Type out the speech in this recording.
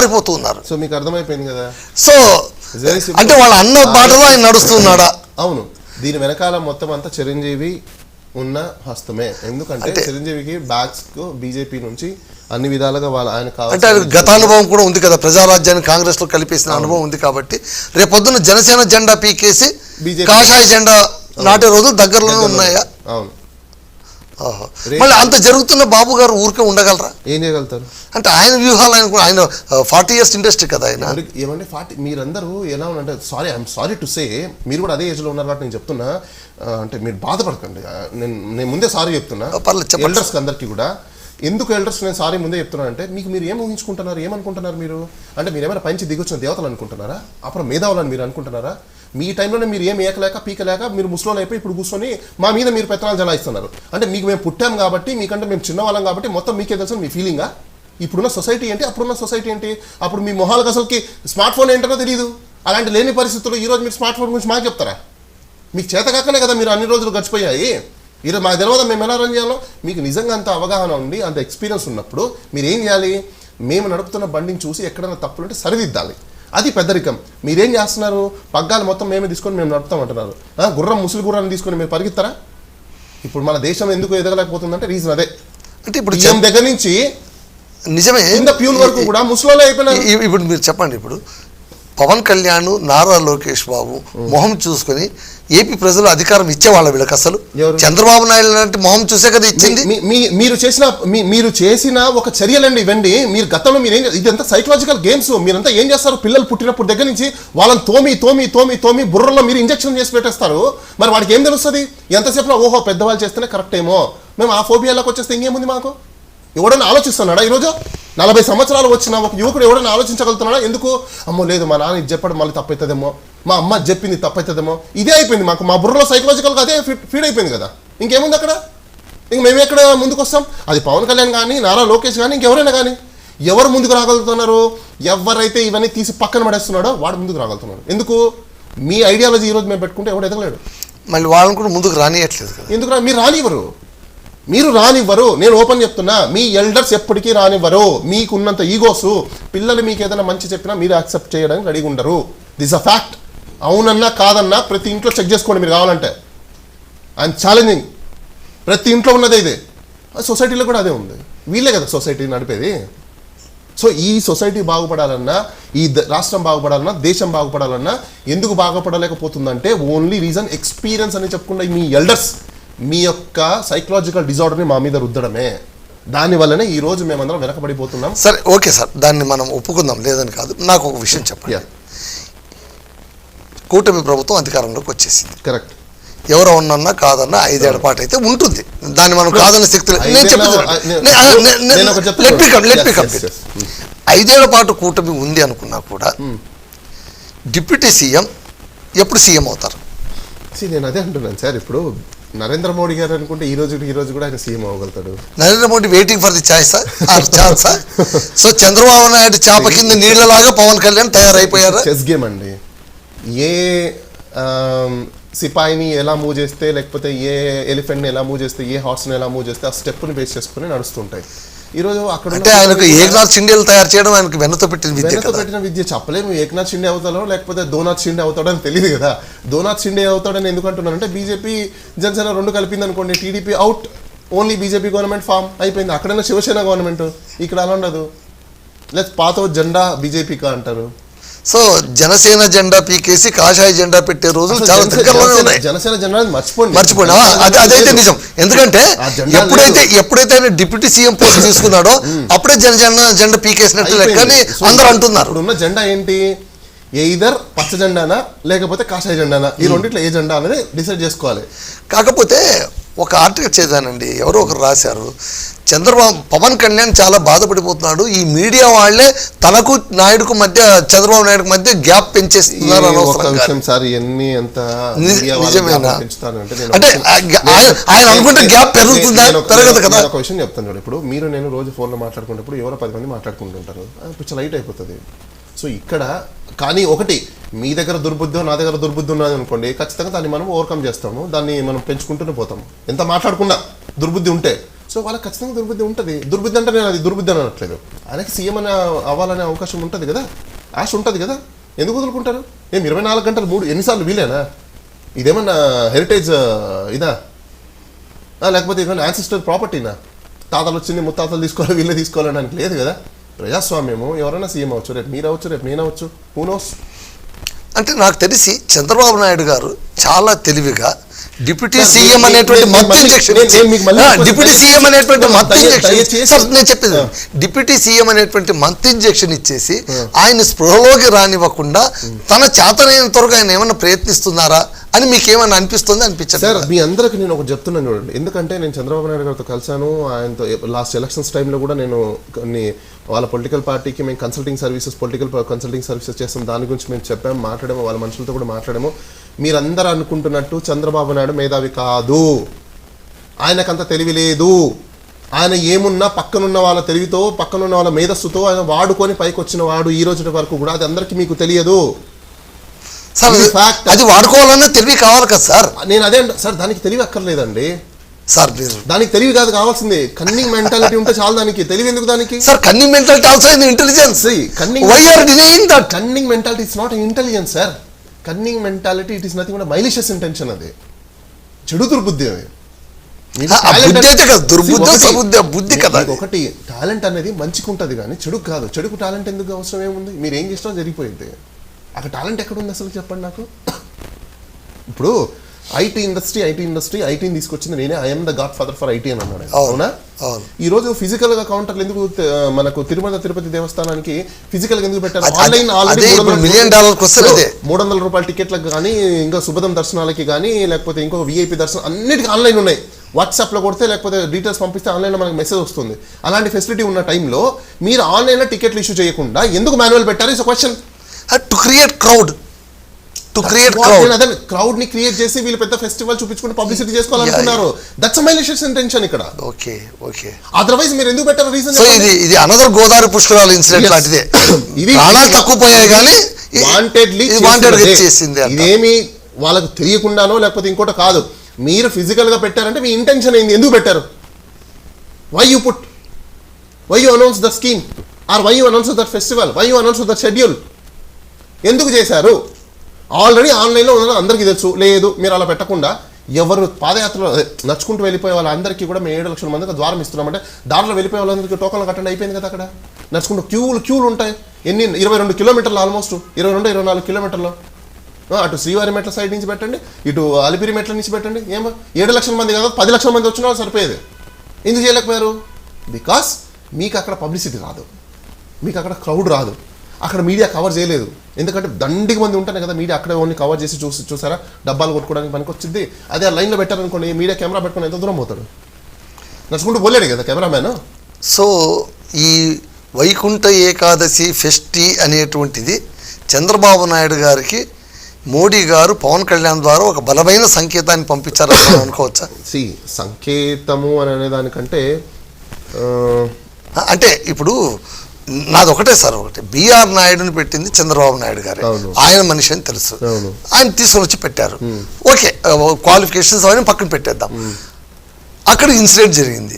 మారిపోతున్నారు. So మీకు అర్థమైపోయింది కదా. సో అంటే వాళ్ళ అన్న బాటలో ఆయన నడుస్తున్నాడా? అవును, దీని వెనకాల మొత్తం అంతా చిరంజీవి ఉన్న హస్తమే. ఎందుకంటే చిరంజీవికి బ్యాక్స్ కు బీజేపీ నుంచి అన్ని విధాలుగా ఆయన అంటే గతానుభవం కూడా ఉంది కదా, ప్రజారాజ్యాన్ని కాంగ్రెస్ లో కలిపేసిన అనుభవం ఉంది కాబట్టి రేపొద్దున జనసేన జెండా పీకేసి కాషాయ జెండా నాటే రోజులు దగ్గరలోనే ఉన్నాయా? అవును. మళ్ళీ అంత జరుగుతున్న బాబు గారు ఊరికే ఉండగలరా? ఏం చేయగలుగుతారు అంటే ఆయన వ్యూహాలు ఆయన 40 years ఇండస్ట్రీ కదా ఆయన. ఏమంటే 40 మీరందరూ ఎలా ఉంటే ఐఎమ్ సారీ టు సే, మీరు కూడా అదే ఏజ్లో ఉన్నారు కాబట్టి నేను చెప్తున్నా, అంటే మీరు బాధపడకండి, నేను ముందే సారీ చెప్తున్నా ఎల్డర్స్కి అందరికీ కూడా. ఎందుకు ఎల్డర్స్ నేను సారీ ముందే చెప్తున్నా అంటే, మీరు ఏం ఊహించుకుంటున్నారు, ఏమనుకుంటున్నారు మీరు? అంటే మీరు ఏమైనా పైకి దిగొచ్చిన దేవతలు అనుకుంటున్నారా? అప్పుడు మేధావులని మీరు అనుకుంటున్నారా? మీ టైంలోనే మీరు ఏం ఏకలేక పీకలేక మీరు ముసలోళ్ళు అయిపోయి ఇప్పుడు కూర్చొని మా మీద మీరు పెత్తనాలు జలాయిస్తున్నారు. అంటే మీకు మేము పుట్టాం కాబట్టి, మీకంటే మేము చిన్నవాళ్ళం కాబట్టి మొత్తం మీకే తెలుసు మీ ఫీలింగా. ఇప్పుడున్న సొసైటీ ఏంటి, అప్పుడున్న సొసైటీ ఏంటి? అప్పుడు మీ మొహాలకు అసలుకి స్మార్ట్ ఫోన్ ఏంటో తెలియదు. అలాంటి లేని పరిస్థితుల్లో ఈరోజు మీరు స్మార్ట్ ఫోన్ గురించి మాకు చెప్తారా? మీకు చేతకాకనే కదా మీరు అన్ని రోజులు గడిచిపోయాయి. ఈరోజు మాకు తెలియదా మేము ఎలా రన్ చేయాలో? మీకు నిజంగా అంత అవగాహన ఉండి అంత ఎక్స్పీరియన్స్ ఉన్నప్పుడు మీరు ఏం చేయాలి? మేము నడుపుతున్న బండిని చూసి ఎక్కడైనా తప్పులు ఉంటే సరిదిద్దాలి. అది పెద్దరికం. మీరేం చేస్తున్నారు? పగ్గాలు మొత్తం మేమే తీసుకొని మేము నడుపుతామంటున్నారు. గుర్రం ముసలి గుర్రాన్ని తీసుకొని మీరు పరిగెత్తారా? ఇప్పుడు మన దేశం ఎందుకు ఎదగలేకపోతుందంటే రీజన్ అదే. అంటే ఇప్పుడు దగ్గర నుంచి నిజమే ప్యూల్ వరకు కూడా ముసలిలో అయిపోయినారు. ఇప్పుడు మీరు చెప్పండి, ఇప్పుడు పవన్ కళ్యాణ్, నారా లోకేష్ బాబు మొహం చూసుకొని ఏపీ ప్రజలు అధికారం ఇచ్చేవాళ్ళ వీళ్ళకి? అసలు చంద్రబాబు నాయుడు లాంటి మొహం చూసే కదా ఇచ్చింది. మీరు చేసిన ఒక చర్యలండి ఇవ్వండి. మీరు గతంలో మీరేం, ఇదంతా సైకలాజికల్ గేమ్స్. మీరంతా ఏం చేస్తారు? పిల్లలు పుట్టినప్పుడు దగ్గర నుంచి వాళ్ళని తోమి బుర్రలో మీరు ఇంజక్షన్ చేసి పెట్టేస్తారు. మరి వాడికి ఏం తెలుస్తుంది? ఎంతసేపు ఓహో పెద్దవాళ్ళు చేస్తేనే కరెక్ట్ ఏమో, మేము ఆ ఫోబియాలోకి వచ్చేస్తే ఇంకేముంది మాకు? ఎవడన్నా ఆలోచిస్తున్నాడా? ఈరోజు 40 సంవత్సరాలు వచ్చిన ఒక యువకుడు ఎవడన్నా ఆలోచించగలుగుతున్నాడా? ఎందుకు? అమ్మో లేదు మా నాన్న చెప్పడం మళ్ళీ తప్పవుతుందేమో, మా అమ్మ చెప్పింది తప్పవుతుందేమో, ఇదే అయిపోయింది మాకు. మా బుర్రలో సైకలాజికల్గా అదే ఫీడ్ అయిపోయింది కదా. ఇంకేముంది అక్కడ? ఇంక మేము ఎక్కడ ముందుకు వస్తాం? అది పవన్ కళ్యాణ్ కానీ, నారా లోకేష్ కానీ, ఇంకెవరైనా కానీ ఎవరు ముందుకు రాగలుగుతున్నారు? ఎవరైతే ఇవన్నీ తీసి పక్కన పడేస్తున్నాడో వాడు ముందుకు రాగలుగుతున్నాడు. ఎందుకు? మీ ఐడియాలజీ ఈరోజు మేము పెట్టుకుంటే ఎవడు ఎదగలేడు. మళ్ళీ వాళ్ళని కూడా ముందుకు రానియట్లేదు కదా. ఎందుకు మీరు రానివ్వరు. నేను ఓపెన్ చెప్తున్నా, మీ ఎల్డర్స్ ఎప్పటికీ రానివ్వరు. మీకున్నంత ఈగోస్. పిల్లలు మీకు ఏదైనా మంచి చెప్పినా మీరు యాక్సెప్ట్ చేయడానికి రెడీగా ఉండరు. This a fact. అవునన్నా కాదన్నా ప్రతి ఇంట్లో చెక్ చేసుకోండి మీరు కావాలంటే. I'm challenging. ప్రతి ఇంట్లో ఉన్నదే ఇదే. సొసైటీలో కూడా అదే ఉంది. వీళ్ళే కదా సొసైటీ నడిపేది. సో ఈ సొసైటీ బాగుపడాలన్నా, ఈ రాష్ట్రం బాగుపడాలన్నా, దేశం బాగుపడాలన్నా ఎందుకు బాగుపడలేకపోతుందంటే ఓన్లీ రీజన్ ఎక్స్పీరియన్స్ అని చెప్పుకుంటే మీ ఎల్డర్స్ మీ యొక్క సైకలాజికల్ డిజార్డర్ని మా మీద రుద్దడమే. దానివల్లనే ఈరోజు మేమందరం వెనకబడిపోతున్నాం. సరే ఓకే సార్, దాన్ని మనం ఒప్పుకుందాం, లేదని కాదు. నాకు ఒక విషయం చెప్పండి. కూటమి ప్రభుత్వం అధికారంలోకి వచ్చేసింది. కరెక్ట్. ఎవరు ఉన్నా కాదన్నా 5 ఏళ్ల పాటు అయితే ఉంటుంది. దాన్ని మనం కాదన్న శక్తి లేదు. నేను చెప్తున్నాను 5 ఏళ్ల పాటు కూటమి ఉంది అనుకున్నా కూడా డిప్యూటీ సీఎం ఎప్పుడు సీఎం అవుతారు? నేను అదే అంటున్నాను సార్. ఇప్పుడు నరేంద్ర మోడీ గారు అనుకుంటే ఈ రోజు కూడా ఆయన సీఎం అవ్వగలుగుతాడు. Narendra Modi waiting for the choice chance. So Chandrababu Naidu చాప కింద నీళ్లలాగా పవన్ కళ్యాణ్ తయారైపోయారు. చెస్ గేమ్ అండి. ఏ సిపాయిని ఎలా మూవ్ చేస్తే, లేకపోతే ఏ ఎలిఫెంట్ని ఎలా మూవ్ చేస్తే, ఏ హార్స్ని ఎలా మూవ్ చేస్తే ఆ స్టెప్ని బేస్ చేసుకుని నడుస్తుంటాయి. ఈరోజు అక్కడ అంటే ఆయనకు ఏకనాథ్ షిండేలు తయారు చేయడం ఆయనకు వెన్నతో పెట్టిన విద్య చెప్పలేము. ఏకనాథ్ షిండే అవుతాడో లేకపోతే దోనాథ్ షిండే అవుతాడో అని తెలియదు కదా. దోనాథ్ షిండే అవుతాడని ఎందుకు అంటున్నానంటే, బీజేపీ జనసేన 2 కలిపింది అనుకోండి, TDP out, only BJP government form అయిపోయింది. అక్కడైనా శివసేన గవర్నమెంట్, ఇక్కడ అలా ఉండదు. లేదా పాత జెండా బీజేపీకా అంటారు. సో జనసేన జెండా పీకేసి కాషాయ జెండా పెట్టే రోజులు చాలా దగ్గరలోనే ఉన్నాయి. జనసేన జెండా మర్చిపోయినా అదైతే నిజం. ఎందుకంటే ఎప్పుడైతే ఆయన డిప్యూటీ సీఎం పోస్ట్ తీసుకున్నాడో అప్పుడే జనసేన జెండా పీకేసినట్టు లెక్కని అందరూ అంటున్నారు. ఇప్పుడున్న జెండా ఏంటి? ఎయిదర్ పచ్చ జెండానా లేకపోతే కాషాయ జెండానా, ఈ రెండిట్లో ఏ జెండా అనేది డిసైడ్ చేసుకోవాలి. కాకపోతే ఒక ఆర్టికల్ చేశానండి, ఎవరో ఒకరు రాశారు, పవన్ కళ్యాణ్ చాలా బాధపడిపోతున్నాడు, ఈ మీడియా వాళ్లే తనకు నాయుడుకు మధ్య, చంద్రబాబు నాయుడుకు మధ్య గ్యాప్ పెంచేస్తున్నారు. నిజమేనా? అంటే ఆయన అనుకుంటే గ్యాప్ పెరుగుతుందా? పెరగదు కదా. ఒక విషయం చెప్తాను చూడు. ఇప్పుడు మీరు నేను రోజు ఫోన్లో మాట్లాడుకున్నప్పుడు ఎవరో 10 మంది మాట్లాడుకుంటుంటారు, కొంచెం లైట్ అయిపోతుంది. సో ఇక్కడ కానీ ఒకటి, మీ దగ్గర దుర్బుద్ధి నా దగ్గర దుర్బుద్ధి ఉన్నది అనుకోండి, ఖచ్చితంగా దాన్ని మనం ఓవర్కమ్ చేస్తాము, దాన్ని మనం పెంచుకుంటూనే పోతాము ఎంత మాట్లాడుకున్నా దుర్బుద్ధి ఉంటే. సో వాళ్ళకి ఖచ్చితంగా దుర్బుద్ధి ఉంటుంది. దుర్బుద్ధి అంటే నేను అది దుర్బుద్ధి అని అనట్లేదు. ఆయనకి సీఎం అని అవ్వాలనే అవకాశం ఉంటుంది కదా, ఆశ ఉంటుంది కదా, ఎందుకు వదులుకుంటారు? 24 గంటలు 3 ఎన్నిసార్లు వీలేనా? ఇదేమన్నా హెరిటేజ్ ఇదా, లేకపోతే ఏమైనా యాన్సిస్టర్ ప్రాపర్టీనా? తాతలు వచ్చింది ముత్తాతలు తీసుకోవాలి వీళ్ళే తీసుకోవాలడానికి లేదు కదా. ప్రజాస్వామ్యము, ఎవరైనా సీఎం అవ్వచ్చు, రేపు మీరు అవ్వచ్చు, రేపు నేను అవ్వచ్చు, హూ నోస్. అంటే నాకు తెలిసి చంద్రబాబు నాయుడు గారు చాలా తెలివిగా డిప్యూటీ సీఎం అనేటువంటి మత్తు ఇంజెక్షన్, డిప్యూటీ సీఎం అనేటువంటి మత్తు ఇంజెక్షన్, నేను చెప్పేది డిప్యూటీ సీఎం అనేటువంటి మత్తు ఇంజెక్షన్ ఇచ్చేసి ఆయన స్పృహలోకి రానివ్వకుండా తన చేతనైనంత వరకు ఆయన ఏమన్నా ప్రయత్నిస్తున్నారా అని మీకు ఏమన్నా అనిపిస్తుంది అనిపించదు? సార్ మీ అందరికి నేను ఒకటి చెప్తున్నాను చూడండి, ఎందుకంటే నేను చంద్రబాబు నాయుడు గారితో కలిసాను, ఆయనతో లాస్ట్ ఎలక్షన్స్ టైంలో కూడా నేను కొన్ని వాళ్ళ పొలిటికల్ పార్టీకి మేము పొలిటికల్ కన్సల్టింగ్ సర్వీసెస్ చేస్తాం, దాని గురించి మేము చెప్పాము, మాట్లాడాము, వాళ్ళ మనుషులతో కూడా మాట్లాడాము. మీరందరూ అనుకుంటున్నట్టు చంద్రబాబు నాయుడు మేధావి కాదు, ఆయనకంత తెలివి లేదు. ఆయన ఏమున్నా పక్కనున్న వాళ్ళ తెలివితో, పక్కనున్న వాళ్ళ మేధస్సుతో ఆయన వాడుకొని పైకి వచ్చిన వాడు ఈ రోజు వరకు కూడా. అది అందరికీ మీకు తెలియదు సార్, అది వాడుకోవాలన్నా తెలివి కావాలి కదా సార్. నేను అదే సార్, దానికి తెలివి అక్కర్లేదండి సార్. దానికి తెలివి కాదు కావాల్సింది, కన్నింగ్ మెంటాలిటీ ఉంటే చాలు. దానికి తెలివి ఎందుకు? దానికి sir cunning mentality also in intelligence. Cunning mentality is not intelligence sir. Cunning mentality it is nothing but malicious intention. అది చెడు దుర్బుద్ధి. అది బుద్ధి కదా. ఒకటి టాలెంట్ అనేది మంచికి ఉంటుంది కానీ చెడుకు కాదు. చెడుకు టాలెంట్ ఎందుకు అవసరం ఏముంది? మీరు ఏం చేసినా జరిగిపోయింది. అక్కడ టాలెంట్ ఎక్కడ ఉంది అసలు చెప్పండి నాకు. ఇప్పుడు ఐటీని తీసుకొచ్చింది నేనే. I'm the God father for IT అని అన్నాడు, అవునా? ఈ రోజు ఫిజికల్ గా కౌంటర్లు ఎందుకు మనకు తిరుమల తిరుపతి దేవస్థానానికి ఫిజికల్ గా ఎందుకు పెట్టారు? ఆన్లైన్ ఆల్రెడీ $300 టికెట్లకు కానీ, ఇంకా శుభదం దర్శనాలకి కానీ, లేకపోతే ఇంకో విఐపి దర్శనం అన్నిటికీ ఆన్లైన్ ఉన్నాయి. వాట్సాప్లో కొడితే లేకపోతే డీటెయిల్స్ పంపిస్తే ఆన్లైన్లో మనకు మెసేజ్ వస్తుంది. అలాంటి ఫెసిలిటీ ఉన్న టైంలో మీరు ఆన్లైన్లో టికెట్లు ఇష్యూ చేయకుండా ఎందుకు మాన్యువల్ పెట్టారు? Is question. To create crowd crowd ని క్రియేట్ చేసి వీళ్ళు పెద్ద ఫెస్టివల్ చూపించుకుంటే పబ్లిసిటీ చేసుకోవాలనుకున్నారు. దట్స్ మైలిషియస్ ఇంటెన్షన్ ఇక్కడ. Okay okay. అదర్వైజ్ మీరు ఎందుకు పెట్టారు? రీజన్ ఇది అనదర్ గోదావరి పుష్కరాలు ఇన్సిడెంట్ లాంటిదే. ఇది ప్రాణాలు తక్కువ పోయాయి కానీ వాంటెడ్లీ చేసింది. ఇదేమి వాళ్ళకు తెలియకుండానో లేకపోతే ఇంకోటి కాదు. మీరు ఫిజికల్ గా పెట్టారంటే మీ ఇంటెన్షన్ ఏంది? ఎందుకు పెట్టారు? Why you announce the scheme or why you announce that festival, why you announce that schedule? ఎందుకు చేశారు? ఆల్రెడీ ఆన్లైన్లో ఉన్నది అందరికీ తెలుసు. లేదు మీరు అలా పెట్టకుండా ఎవరు పాదయాత్రలో నడుచుకుంటూ వెళ్ళిపోయే వాళ్ళందరికీ కూడా మేము 7 లక్షల మందికి ద్వారం ఇస్తున్నామంటే దాంట్లో వెళ్ళిపోయే వాళ్ళందరికీ టోకన్లు కట్టండి, అయిపోయింది కదా. అక్కడ నడుచుకుంటూ క్యూలు ఉంటాయి. 22 కిలోమీటర్లు, ఆల్మోస్ట్ 24 కిలోమీటర్లు. అటు శ్రీవారి మెట్ల సైడ్ నుంచి పెట్టండి, ఇటు అలిపిరి మెట్ల నుంచి పెట్టండి. 7 లక్షల మంది కదా, 10 లక్షల మంది వచ్చిన వాళ్ళు సరిపోయేది. ఎందుకు చేయలేకపోయారు? బికాస్ మీకు అక్కడ పబ్లిసిటీ రాదు, మీకు అక్కడ క్రౌడ్ రాదు, అక్కడ మీడియా కవర్ చేయలేదు. ఎందుకంటే దండికి మంది ఉంటానే కదా మీడియా అక్కడే ఓన్లీ కవర్ చేసి చూసారా డబ్బాలు కొట్టుకోవడానికి పనికి వచ్చింది. అదే ఆ లైన్లో పెట్టారనుకోండి, మీడియా కెమెరా పెట్టుకుని ఎంత దూరం పోతాడు? నడుచుకుంటూ పోలేడు కదా కెమెరామ్యాన్. సో ఈ వైకుంఠ ఏకాదశి ఫెస్టి అనేటువంటిది చంద్రబాబు నాయుడు గారికి మోడీ గారు పవన్ కళ్యాణ్ ద్వారా ఒక బలమైన సంకేతాన్ని పంపించారని అనుకోవచ్చా? సంకేతము అని అనేదానికంటే అంటే ఇప్పుడు నాది ఒకటే సార్, బిఆర్ నాయుడుని పెట్టింది చంద్రబాబు నాయుడు గారు, ఆయన మనిషి అని తెలుసు, ఆయన తీసుకొని వచ్చి పెట్టారు. ఓకే, క్వాలిఫికేషన్స్ అవన్నీ పక్కన పెట్టేద్దాం. అక్కడ ఇన్సిడెంట్ జరిగింది.